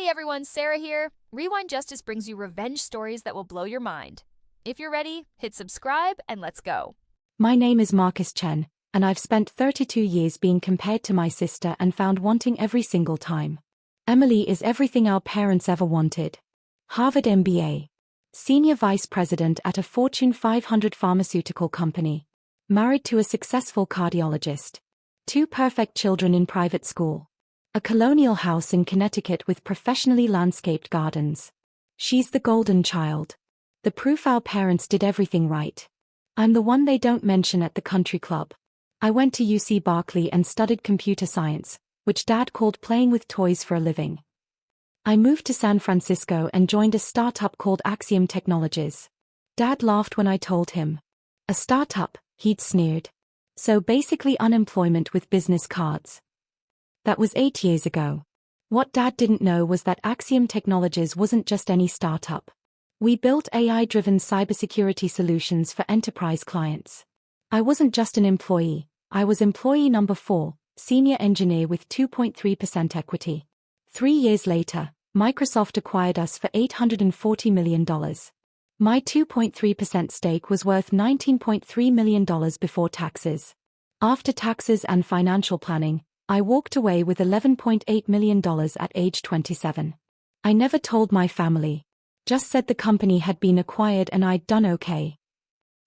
Hey everyone, Sarah here. Rewind Justice brings you revenge stories that will blow your mind. If you're ready, hit subscribe and let's go. My name is Marcus Chen, and I've spent 32 years being compared to my sister and found wanting every single time. Emily is everything our parents ever wanted. Harvard MBA. Senior Vice President at a Fortune 500 pharmaceutical company. Married to a successful cardiologist. 2 perfect children in private school. A colonial house in Connecticut with professionally landscaped gardens. She's the golden child. The proof our parents did everything right. I'm the one they don't mention at the country club. I went to UC Berkeley and studied computer science, which Dad called playing with toys for a living. I moved to San Francisco and joined a startup called Axiom Technologies. Dad laughed when I told him. A startup, he'd sneered. So basically unemployment with business cards. That was 8 years ago. What Dad didn't know was that Axiom Technologies wasn't just any startup. We built AI-driven cybersecurity solutions for enterprise clients. I wasn't just an employee, I was employee number 4, senior engineer with 2.3% equity. 3 years later, Microsoft acquired us for $840 million. My 2.3% stake was worth $19.3 million before taxes. After taxes and financial planning, I walked away with $11.8 million at age 27. I never told my family. Just said the company had been acquired and I'd done okay.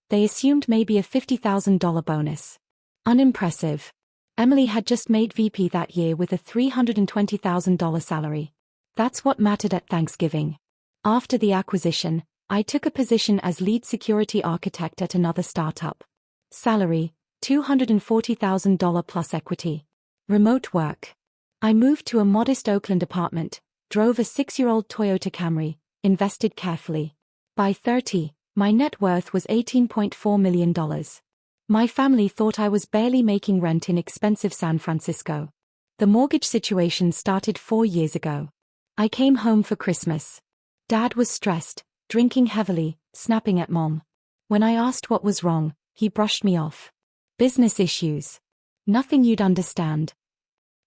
They assumed maybe a $50,000 bonus. Unimpressive. Emily had just made VP that year with a $320,000 salary. That's what mattered at Thanksgiving. After the acquisition, I took a position as lead security architect at another startup. Salary, $240,000 plus equity. Remote work. I moved to a modest Oakland apartment, drove a 6-year-old Toyota Camry, invested carefully. By 30, my net worth was $18.4 million. My family thought I was barely making rent in expensive San Francisco. The mortgage situation started 4 years ago. I came home for Christmas. Dad was stressed, drinking heavily, snapping at Mom. When I asked what was wrong, he brushed me off. Business issues. Nothing you'd understand.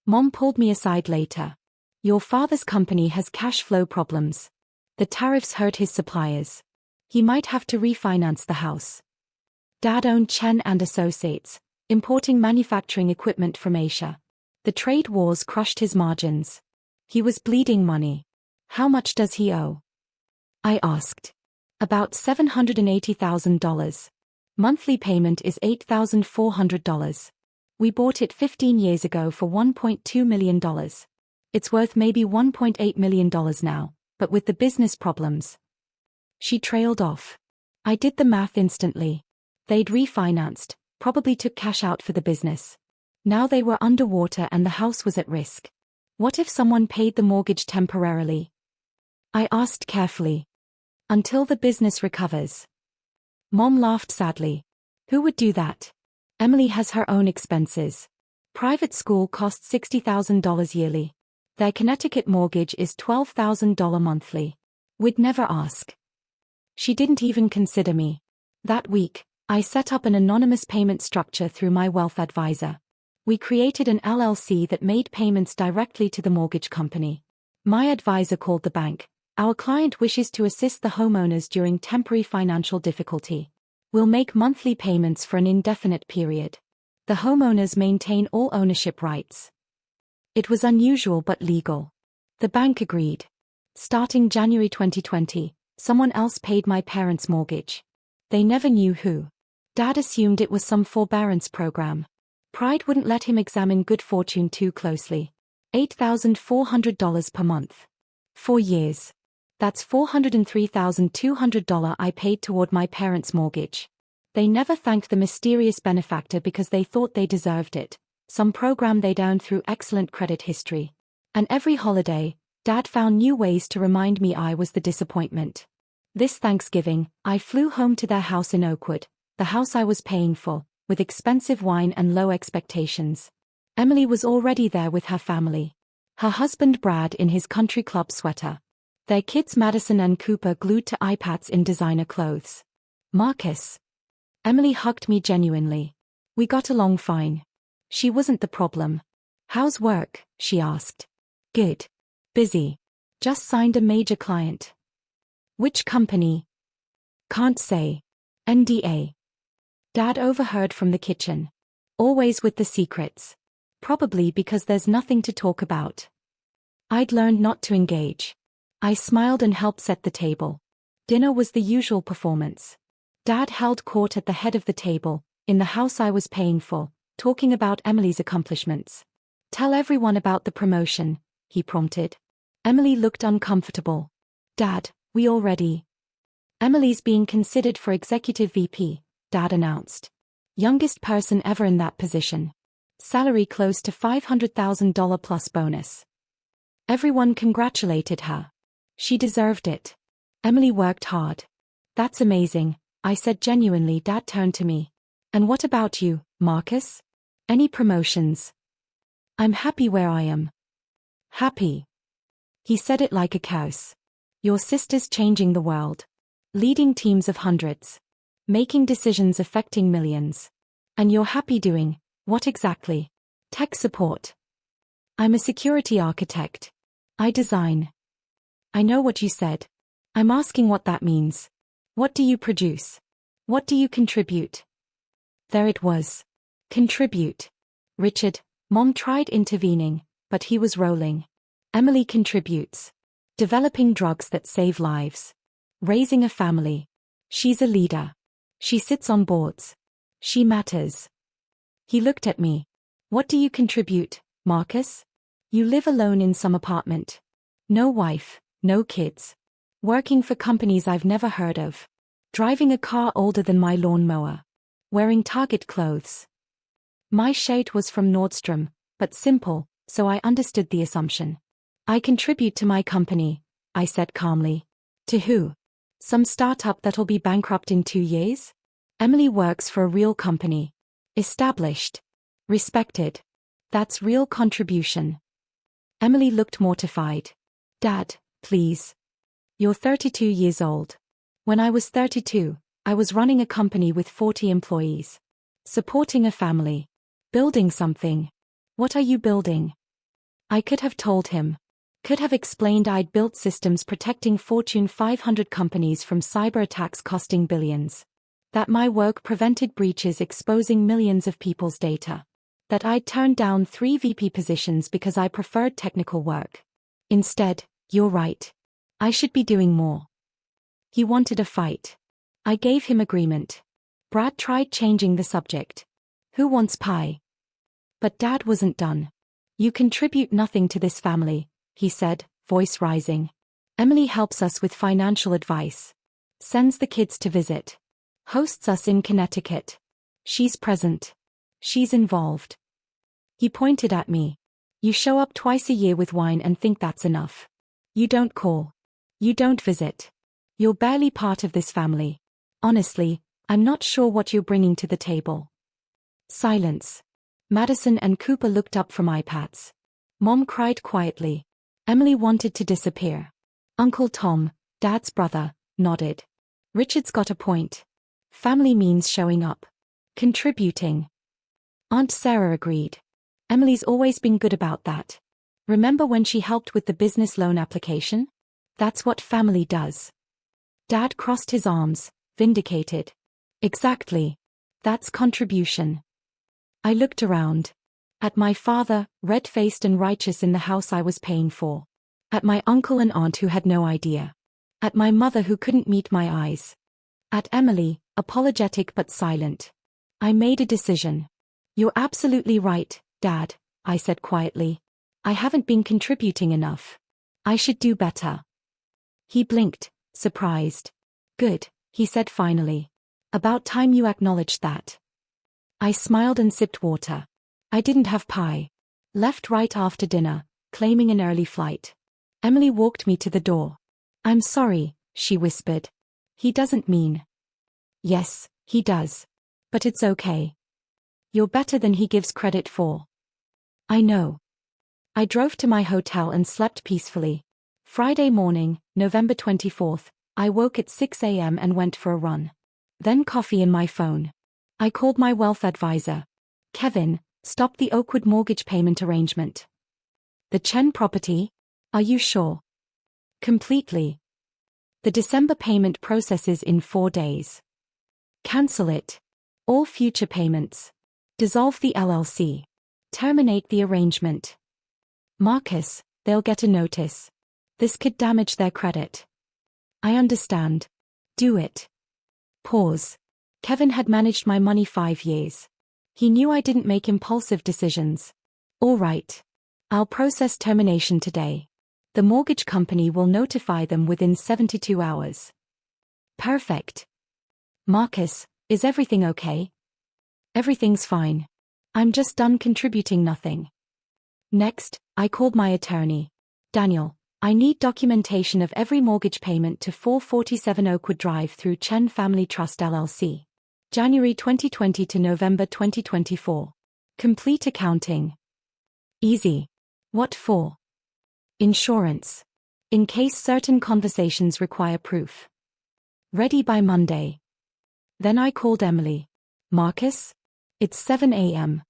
Mom pulled me aside later. Your father's company has cash flow problems. The tariffs hurt his suppliers. He might have to refinance the house. Dad owned Chen and Associates, importing manufacturing equipment from Asia. The trade wars crushed his margins. He was bleeding money. How much does he owe? I asked. About $780,000. Monthly payment is $8,400. We bought it 15 years ago for $1.2 million. It's worth maybe $1.8 million now, but with the business problems. She trailed off. I did the math instantly. They'd refinanced, probably took cash out for the business. Now they were underwater and the house was at risk. What if someone paid the mortgage temporarily? I asked carefully. Until the business recovers. Mom laughed sadly. Who would do that? Emily has her own expenses. Private school costs $60,000 yearly. Their Connecticut mortgage is $12,000 monthly. We'd never ask. She didn't even consider me. That week, I set up an anonymous payment structure through my wealth advisor. We created an LLC that made payments directly to the mortgage company. My advisor called the bank. Our client wishes to assist the homeowners during temporary financial difficulty. We'll make monthly payments for an indefinite period. The homeowners maintain all ownership rights. It was unusual but legal. The bank agreed. Starting January 2020, someone else paid my parents' mortgage. They never knew who. Dad assumed it was some forbearance program. Pride wouldn't let him examine good fortune too closely. $8,400 per month. 4 years. That's $403,200 I paid toward my parents' mortgage. They never thanked the mysterious benefactor because they thought they deserved it, some program they'd earned through excellent credit history. And every holiday, Dad found new ways to remind me I was the disappointment. This Thanksgiving, I flew home to their house in Oakwood, the house I was paying for, with expensive wine and low expectations. Emily was already there with her family. Her husband Brad in his country club sweater. Their kids Madison and Cooper glued to iPads in designer clothes. Marcus. Emily hugged me genuinely. We got along fine. She wasn't the problem. How's work? She asked. Good. Busy. Just signed a major client. Which company? Can't say. NDA. Dad overheard from the kitchen. Always with the secrets. Probably because there's nothing to talk about. I'd learned not to engage. I smiled and helped set the table. Dinner was the usual performance. Dad held court at the head of the table, in the house I was paying for, talking about Emily's accomplishments. Tell everyone about the promotion, he prompted. Emily looked uncomfortable. Dad, we already. Emily's being considered for executive VP, Dad announced. Youngest person ever in that position. Salary close to $500,000 plus bonus. Everyone congratulated her. She deserved it. Emily worked hard. That's amazing, I said genuinely. Dad turned to me. And what about you, Marcus? Any promotions? I'm happy where I am. Happy. He said it like a curse. Your sister's changing the world. Leading teams of hundreds. Making decisions affecting millions. And you're happy doing, what exactly? Tech support. I'm a security architect. I design. I know what you said. I'm asking what that means. What do you produce? What do you contribute? There it was. Contribute. Richard, Mom tried intervening, but he was rolling. Emily contributes. Developing drugs that save lives. Raising a family. She's a leader. She sits on boards. She matters. He looked at me. What do you contribute, Marcus? You live alone in some apartment. No wife, no kids. Working for companies I've never heard of. Driving a car older than my lawnmower. Wearing Target clothes. My shirt was from Nordstrom, but simple, so I understood the assumption. I contribute to my company, I said calmly. To who? Some startup that'll be bankrupt in 2 years? Emily works for a real company. Established. Respected. That's real contribution. Emily looked mortified. Dad, please. You're 32 years old. When I was 32, I was running a company with 40 employees. Supporting a family. Building something. What are you building? I could have told him. Could have explained I'd built systems protecting Fortune 500 companies from cyber attacks costing billions. That my work prevented breaches exposing millions of people's data. That I'd turned down 3 VP positions because I preferred technical work. Instead, you're right. I should be doing more. He wanted a fight. I gave him agreement. Brad tried changing the subject. Who wants pie? But Dad wasn't done. You contribute nothing to this family, he said, voice rising. Emily helps us with financial advice. Sends the kids to visit. Hosts us in Connecticut. She's present. She's involved. He pointed at me. You show up twice a year with wine and think that's enough. You don't call. You don't visit. You're barely part of this family. Honestly, I'm not sure what you're bringing to the table. Silence. Madison and Cooper looked up from iPads. Mom cried quietly. Emily wanted to disappear. Uncle Tom, Dad's brother, nodded. Richard's got a point. Family means showing up. Contributing. Aunt Sarah agreed. Emily's always been good about that. Remember when she helped with the business loan application? That's what family does. Dad crossed his arms, vindicated. Exactly. That's contribution. I looked around. At my father, red-faced and righteous in the house I was paying for. At my uncle and aunt who had no idea. At my mother who couldn't meet my eyes. At Emily, apologetic but silent. I made a decision. You're absolutely right, Dad, I said quietly. I haven't been contributing enough. I should do better. He blinked, surprised. Good, he said finally. About time you acknowledged that. I smiled and sipped water. I didn't have pie. Left right after dinner, claiming an early flight. Emily walked me to the door. I'm sorry, she whispered. He doesn't mean. Yes, he does. But it's okay. You're better than he gives credit for. I know. I drove to my hotel and slept peacefully. Friday morning, November 24th, I woke at 6 a.m. and went for a run. Then coffee and my phone. I called my wealth advisor. Kevin, stop the Oakwood mortgage payment arrangement. The Chen property? Are you sure? Completely. The December payment processes in 4 days. Cancel it. All future payments. Dissolve the LLC. Terminate the arrangement. Marcus, they'll get a notice. This could damage their credit. I understand. Do it. Pause. Kevin had managed my money 5 years. He knew I didn't make impulsive decisions. All right. I'll process termination today. The mortgage company will notify them within 72 hours. Perfect. Marcus, is everything okay? Everything's fine. I'm just done contributing nothing. Next, I called my attorney. Daniel, I need documentation of every mortgage payment to 447 Oakwood Drive through Chen Family Trust LLC. January 2020 to November 2024. Complete accounting. Easy. What for? Insurance. In case certain conversations require proof. Ready by Monday. Then I called Emily. Marcus? It's 7 a.m.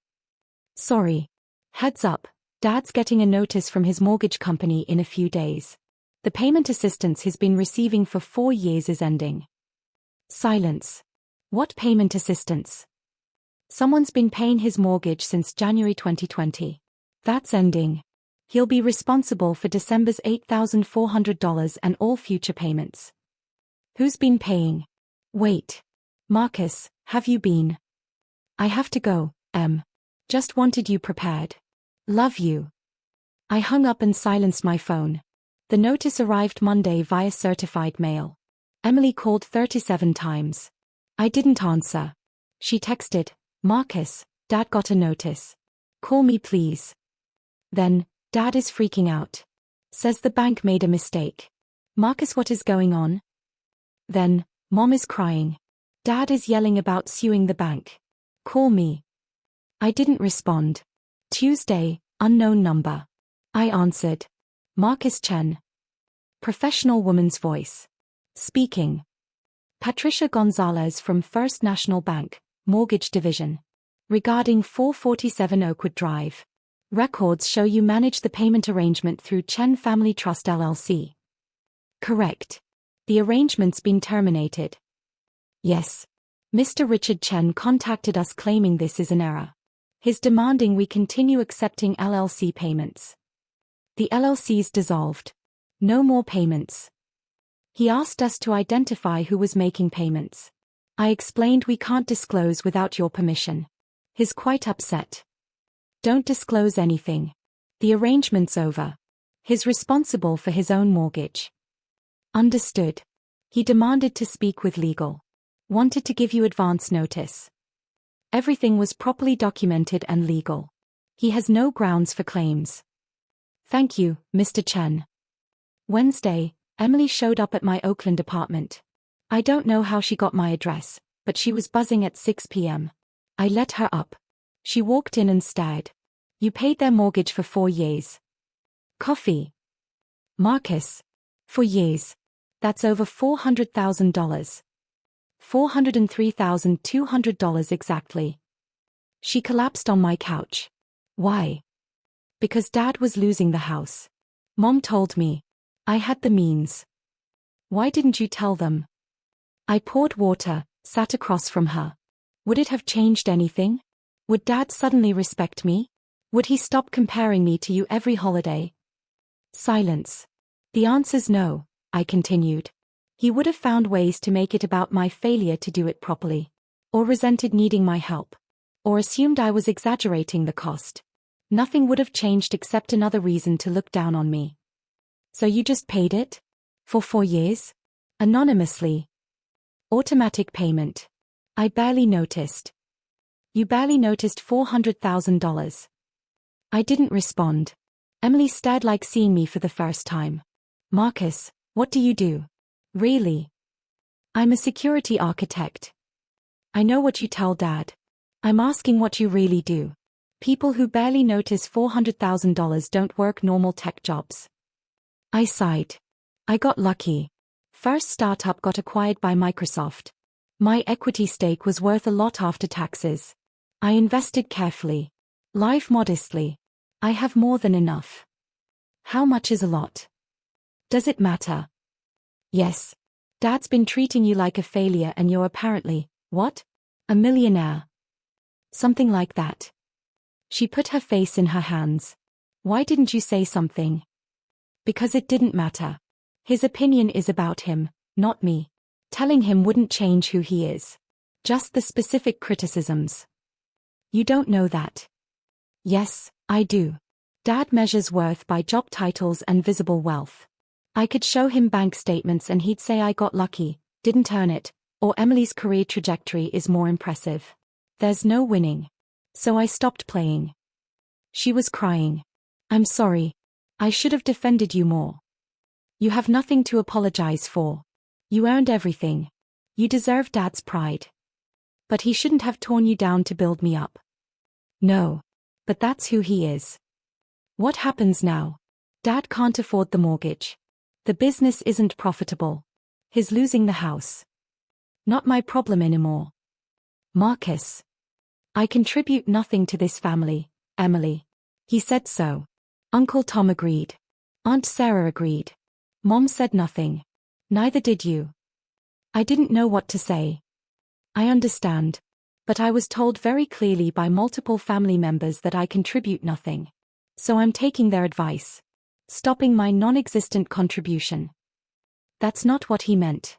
Sorry. Heads up, Dad's getting a notice from his mortgage company in a few days. The payment assistance he's been receiving for 4 years is ending. Silence. What payment assistance? Someone's been paying his mortgage since January 2020. That's ending. He'll be responsible for December's $8,400 and all future payments. Who's been paying? Wait. Marcus, have you been? I have to go, Em. Just wanted you prepared. Love you. I hung up and silenced my phone. The notice arrived Monday via certified mail. Emily called 37 times. I didn't answer. She texted, Marcus, Dad got a notice. Call me please. Then, Dad is freaking out. Says the bank made a mistake. Marcus, what is going on? Then, Mom is crying. Dad is yelling about suing the bank. Call me. I didn't respond. Tuesday, unknown number. I answered. Marcus Chen. Professional woman's voice. Speaking. Patricia Gonzalez from First National Bank, Mortgage Division. Regarding 447 Oakwood Drive. Records show you manage the payment arrangement through Chen Family Trust LLC. Correct. The arrangement's been terminated. Yes. Mr. Richard Chen contacted us claiming this is an error. He's demanding we continue accepting LLC payments. The LLC's dissolved. No more payments. He asked us to identify who was making payments. I explained we can't disclose without your permission. He's quite upset. Don't disclose anything. The arrangement's over. He's responsible for his own mortgage. Understood. He demanded to speak with legal. Wanted to give you advance notice. Everything was properly documented and legal. He has no grounds for claims. Thank you, Mr. Chen. Wednesday, Emily showed up at my Oakland apartment. I don't know how she got my address, but she was buzzing at 6 p.m. I let her up. She walked in and stared. You paid their mortgage for 4 years. Coffee. Marcus. 4 years. That's over $400,000. $403,200 exactly. She collapsed on my couch. Why? Because Dad was losing the house. Mom told me. I had the means. Why didn't you tell them? I poured water, sat across from her. Would it have changed anything? Would Dad suddenly respect me? Would he stop comparing me to you every holiday? Silence. The answer's no, I continued. He would have found ways to make it about my failure to do it properly. Or resented needing my help. Or assumed I was exaggerating the cost. Nothing would have changed except another reason to look down on me. So you just paid it? For 4 years? Anonymously. Automatic payment. I barely noticed. You barely noticed $400,000. I didn't respond. Emily stared like seeing me for the first time. Marcus, what do you do? Really? I'm a security architect. I know what you tell Dad. I'm asking what you really do. People who barely notice $400,000 don't work normal tech jobs. I sighed. I got lucky. First startup got acquired by Microsoft. My equity stake was worth a lot after taxes. I invested carefully. Live modestly. I have more than enough. How much is a lot? Does it matter? Yes. Dad's been treating you like a failure and you're apparently, what? A millionaire. Something like that. She put her face in her hands. Why didn't you say something? Because it didn't matter. His opinion is about him, not me. Telling him wouldn't change who he is. Just the specific criticisms. You don't know that. Yes, I do. Dad measures worth by job titles and visible wealth. I could show him bank statements and he'd say I got lucky, didn't earn it, or Emily's career trajectory is more impressive. There's no winning. So I stopped playing. She was crying. I'm sorry. I should have defended you more. You have nothing to apologize for. You earned everything. You deserve Dad's pride. But he shouldn't have torn you down to build me up. No. But that's who he is. What happens now? Dad can't afford the mortgage. The business isn't profitable. He's losing the house. Not my problem anymore. Marcus. I contribute nothing to this family, Emily. He said so. Uncle Tom agreed. Aunt Sarah agreed. Mom said nothing. Neither did you. I didn't know what to say. I understand. But I was told very clearly by multiple family members that I contribute nothing. So I'm taking their advice. Stopping my non-existent contribution. That's not what he meant.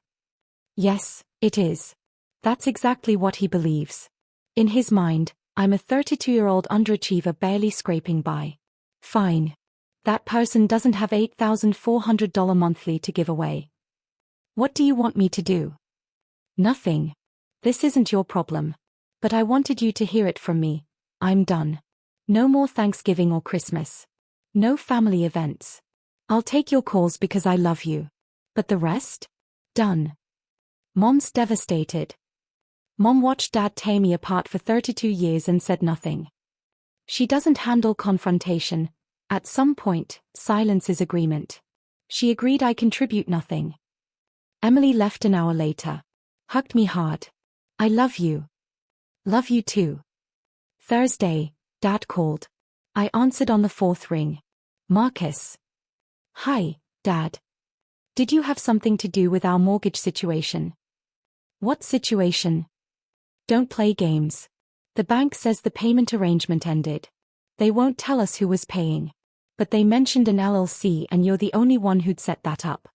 Yes, it is. That's exactly what he believes. In his mind, I'm a 32-year-old underachiever barely scraping by. Fine. That person doesn't have $8,400 monthly to give away. What do you want me to do? Nothing. This isn't your problem. But I wanted you to hear it from me. I'm done. No more Thanksgiving or Christmas. No family events. I'll take your calls because I love you. But the rest? Done. Mom's devastated. Mom watched Dad tear me apart for 32 years and said nothing. She doesn't handle confrontation. At some point, silence is agreement. She agreed I contribute nothing. Emily left an hour later. Hugged me hard. I love you. Love you too. Thursday, Dad called. I answered on the fourth ring. Marcus. Hi, Dad. Did you have something to do with our mortgage situation? What situation? Don't play games. The bank says the payment arrangement ended. They won't tell us who was paying. But they mentioned an LLC and you're the only one who'd set that up.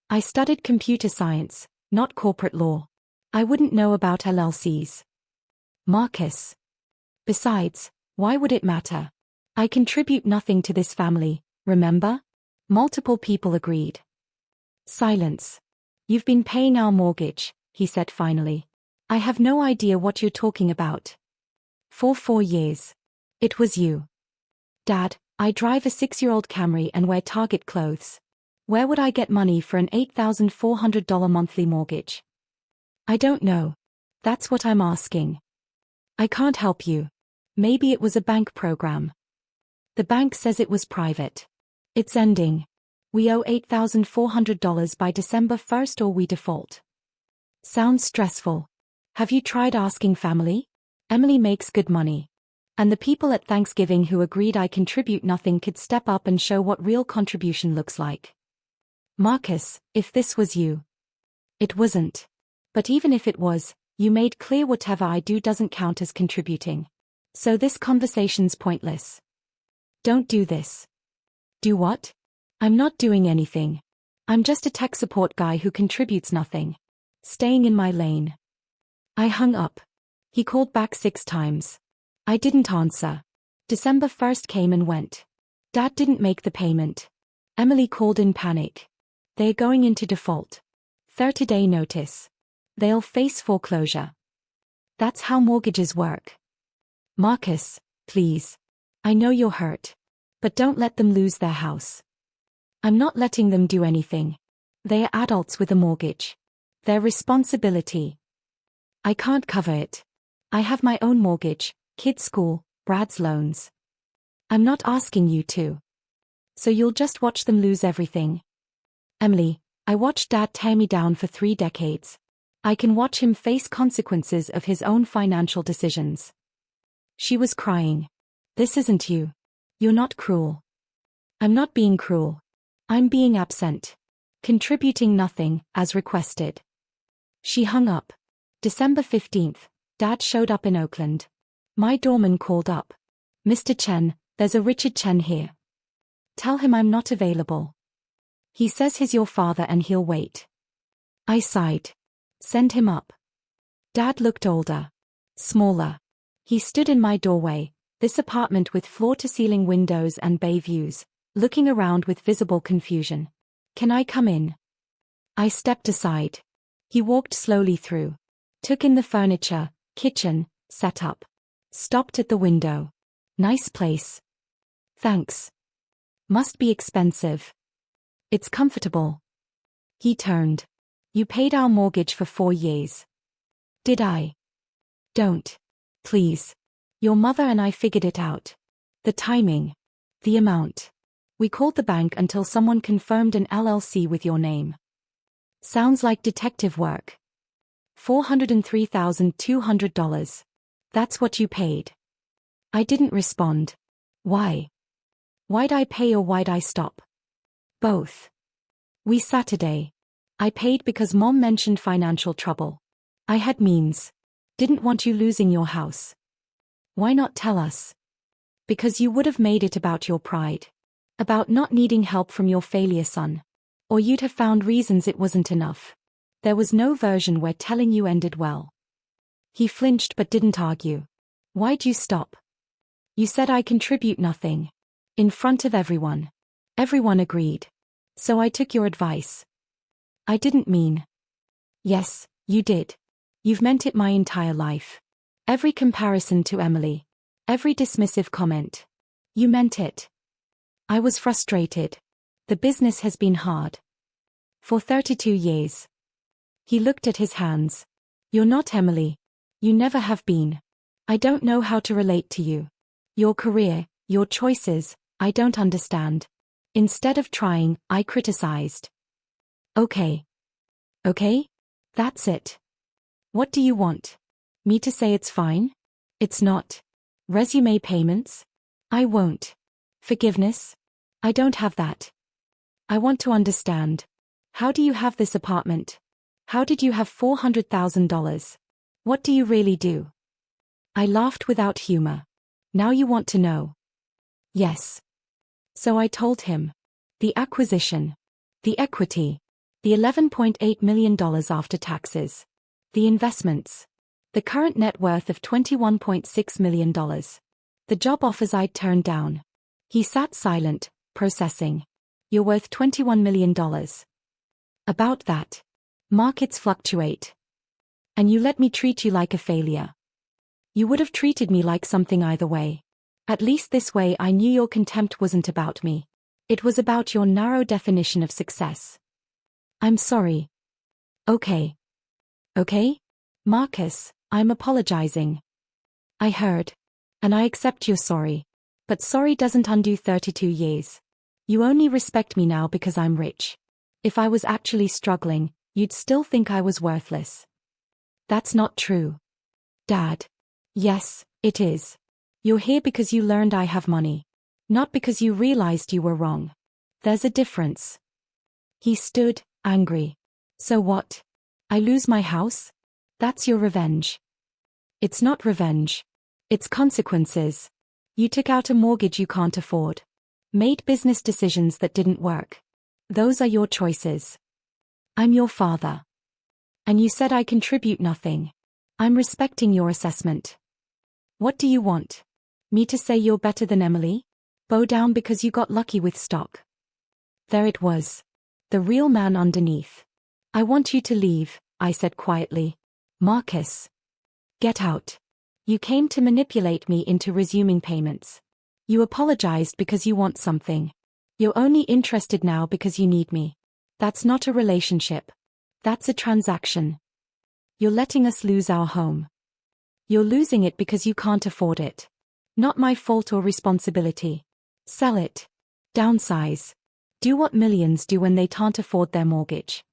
I studied computer science, not corporate law. I wouldn't know about LLCs. Marcus. Besides, why would it matter? I contribute nothing to this family, remember? Multiple people agreed. Silence. You've been paying our mortgage, he said finally. I have no idea what you're talking about. For 4 years. It was you. Dad, I drive a 6-year-old Camry and wear Target clothes. Where would I get money for an $8,400 monthly mortgage? I don't know. That's what I'm asking. I can't help you. Maybe it was a bank program. The bank says it was private. It's ending. We owe $8,400 by December 1st or we default. Sounds stressful. Have you tried asking family? Emily makes good money. And the people at Thanksgiving who agreed I contribute nothing could step up and show what real contribution looks like. Marcus, if this was you. It wasn't. But even if it was, you made clear whatever I do doesn't count as contributing. So this conversation's pointless. Don't do this. Do what? I'm not doing anything. I'm just a tech support guy who contributes nothing. Staying in my lane. I hung up. He called back 6 times. I didn't answer. December 1st came and went. Dad didn't make the payment. Emily called in panic. They're going into default. 30-day notice. They'll face foreclosure. That's how mortgages work. Marcus, please. I know you're hurt. But don't let them lose their house. I'm not letting them do anything. They are adults with a mortgage. Their responsibility. I can't cover it. I have my own mortgage, kids' school, Brad's loans. I'm not asking you to. So you'll just watch them lose everything. Emily, I watched Dad tear me down for 3 decades. I can watch him face consequences of his own financial decisions. She was crying. This isn't you. You're not cruel. I'm not being cruel. I'm being absent. Contributing nothing, as requested. She hung up. December 15th, Dad showed up in Oakland. My doorman called up. Mr. Chen, there's a Richard Chen here. Tell him I'm not available. He says he's your father and he'll wait. I sighed. Send him up. Dad looked older. Smaller. He stood in my doorway, this apartment with floor-to-ceiling windows and bay views, looking around with visible confusion. Can I come in? I stepped aside. He walked slowly through. Took in the furniture, kitchen, sat up. Stopped at the window. Nice place. Thanks. Must be expensive. It's comfortable. He turned. You paid our mortgage for 4 years. Did I? Don't. Please. Your mother and I figured it out. The timing. The amount. We called the bank until someone confirmed an LLC with your name. Sounds like detective work. $403,200. That's what you paid. I didn't respond. Why? Why'd I pay or why'd I stop? Both. We Saturday. I paid because Mom mentioned financial trouble. I had means. Didn't want you losing your house. Why not tell us? Because you would have made it about your pride. About not needing help from your failure son. Or you'd have found reasons it wasn't enough. There was no version where telling you ended well. He flinched but didn't argue. Why'd you stop? You said I contribute nothing. In front of everyone. Everyone agreed. So I took your advice. I didn't mean. Yes, you did. You've meant it my entire life. Every comparison to Emily. Every dismissive comment. You meant it. I was frustrated. The business has been hard. For 32 years. He looked at his hands. You're not Emily. You never have been. I don't know how to relate to you. Your career, your choices, I don't understand. Instead of trying, I criticized. Okay. Okay? That's it. What do you want? Me to say it's fine? It's not. Resume payments? I won't. Forgiveness? I don't have that. I want to understand. How do you have this apartment? How did you have $400,000? What do you really do? I laughed without humor. Now you want to know. Yes. So I told him. The acquisition. The equity. The $11.8 million after taxes. The investments. The current net worth of $21.6 million. The job offers I'd turned down. He sat silent, processing. You're worth $21 million. About that. Markets fluctuate. And you let me treat you like a failure. You would have treated me like something either way. At least this way I knew your contempt wasn't about me. It was about your narrow definition of success. I'm sorry. Okay. Okay? Marcus, I'm apologizing. I heard. And I accept you're sorry. But sorry doesn't undo 32 years. You only respect me now because I'm rich. If I was actually struggling, you'd still think I was worthless. That's not true. Dad. Yes, it is. You're here because you learned I have money. Not because you realized you were wrong. There's a difference. He stood, angry. So what? I lose my house? That's your revenge. It's not revenge. It's consequences. You took out a mortgage you can't afford. Made business decisions that didn't work. Those are your choices. I'm your father. And you said I contribute nothing. I'm respecting your assessment. What do you want? Me to say you're better than Emily? Bow down because you got lucky with stock. There it was. The real man underneath. I want you to leave, I said quietly. Marcus. Get out. You came to manipulate me into resuming payments. You apologized because you want something. You're only interested now because you need me. That's not a relationship. That's a transaction. You're letting us lose our home. You're losing it because you can't afford it. Not my fault or responsibility. Sell it. Downsize. Do what millions do when they can't afford their mortgage.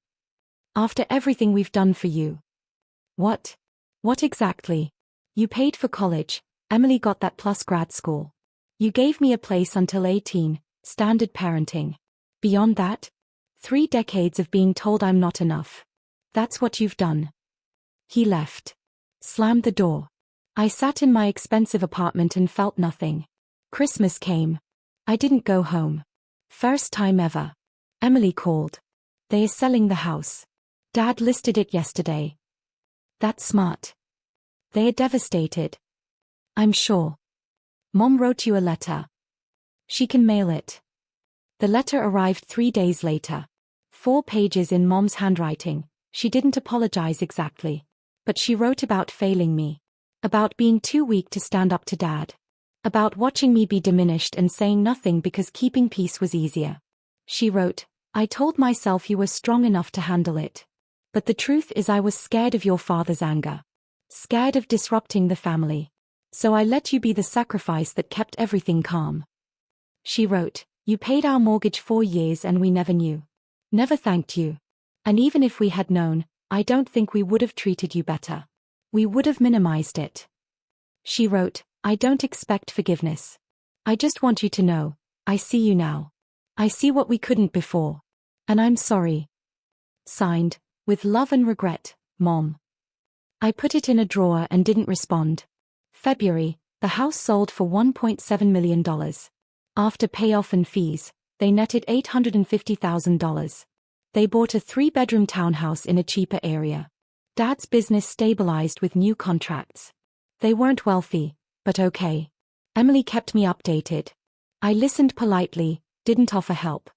After everything we've done for you. What? What exactly? You paid for college. Emily got that plus grad school. You gave me a place until 18, standard parenting. Beyond that? 3 decades of being told I'm not enough. That's what you've done. He left. Slammed the door. I sat in my expensive apartment and felt nothing. Christmas came. I didn't go home. First time ever. Emily called. They are selling the house. Dad listed it yesterday. That's smart. They are devastated. I'm sure. Mom wrote you a letter. She can mail it. The letter arrived 3 days later. 4 pages in Mom's handwriting. She didn't apologize exactly. But she wrote about failing me. About being too weak to stand up to Dad. About watching me be diminished and saying nothing because keeping peace was easier. She wrote, I told myself you were strong enough to handle it. But the truth is I was scared of your father's anger. Scared of disrupting the family. So I let you be the sacrifice that kept everything calm. She wrote, you paid our mortgage 4 years and we never knew. Never thanked you. And even if we had known, I don't think we would have treated you better. We would have minimized it. She wrote, I don't expect forgiveness. I just want you to know, I see you now. I see what we couldn't before. And I'm sorry. Signed, with love and regret, Mom. I put it in a drawer and didn't respond. February, the house sold for $1.7 million. After payoff and fees, they netted $850,000. They bought a 3-bedroom townhouse in a cheaper area. Dad's business stabilized with new contracts. They weren't wealthy, but okay. Emily kept me updated. I listened politely, didn't offer help.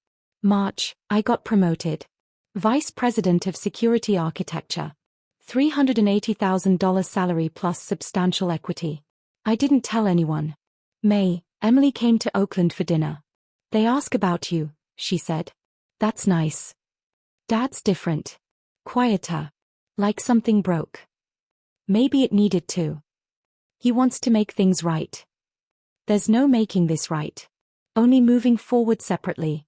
March, I got promoted. Vice President of Security Architecture. $380,000 salary plus substantial equity. I didn't tell anyone. May, Emily came to Oakland for dinner. They ask about you, she said. That's nice. Dad's different. Quieter. Like something broke. Maybe it needed to. He wants to make things right. There's no making this right. Only moving forward separately.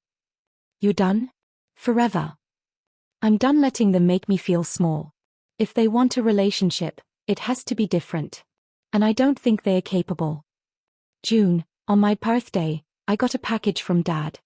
You're done? Forever. I'm done letting them make me feel small. If they want a relationship, it has to be different. And I don't think they are capable. June, on my birthday, I got a package from Dad.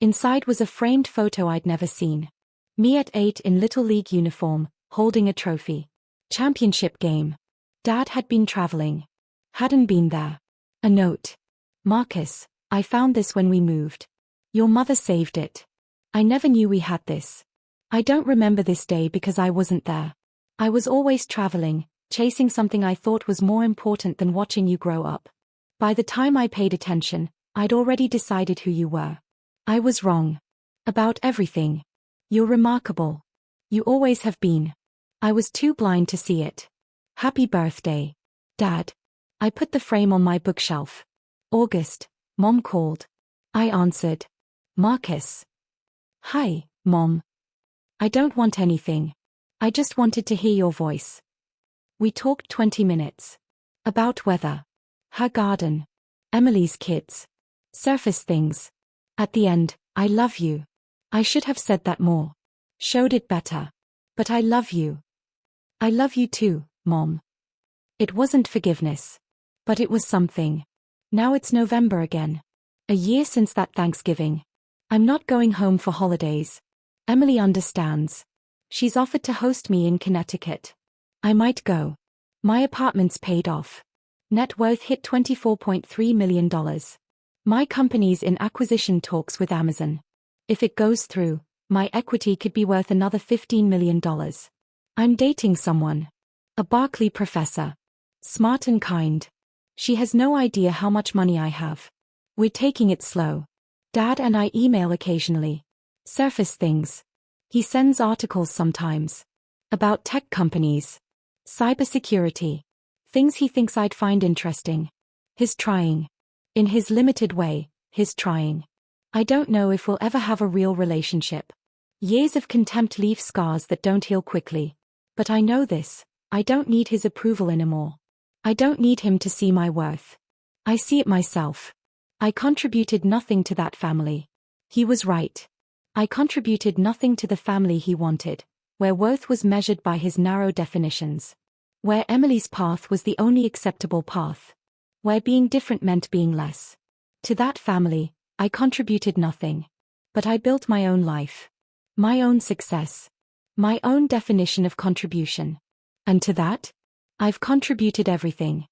Inside was a framed photo I'd never seen. Me at 8 in Little League uniform, holding a trophy. Championship game. Dad had been traveling. Hadn't been there. A note. Marcus, I found this when we moved. Your mother saved it. I never knew we had this. I don't remember this day because I wasn't there. I was always traveling, chasing something I thought was more important than watching you grow up. By the time I paid attention, I'd already decided who you were. I was wrong. About everything. You're remarkable. You always have been. I was too blind to see it. Happy birthday, Dad. I put the frame on my bookshelf. August, Mom called. I answered. Marcus. Hi, Mom. I don't want anything. I just wanted to hear your voice. We talked 20 minutes. About weather. Her garden. Emily's kids. Surface things. At the end, I love you. I should have said that more. Showed it better. But I love you. I love you too, Mom. It wasn't forgiveness. But it was something. Now it's November again. A year since that Thanksgiving. I'm not going home for holidays. Emily understands. She's offered to host me in Connecticut. I might go. My apartment's paid off. Net worth hit $24.3 million. My company's in acquisition talks with Amazon. If it goes through, my equity could be worth another $15 million. I'm dating someone. A Berkeley professor. Smart and kind. She has no idea how much money I have. We're taking it slow. Dad and I email occasionally. Surface things. He sends articles sometimes. About tech companies. Cybersecurity. Things he thinks I'd find interesting. He's trying. In his limited way, he's trying. I don't know if we'll ever have a real relationship. Years of contempt leave scars that don't heal quickly. But I know this, I don't need his approval anymore. I don't need him to see my worth. I see it myself. I contributed nothing to that family. He was right. I contributed nothing to the family he wanted, where worth was measured by his narrow definitions. Where Emily's path was the only acceptable path. Where being different meant being less. To that family, I contributed nothing. But I built my own life. My own success. My own definition of contribution. And to that, I've contributed everything.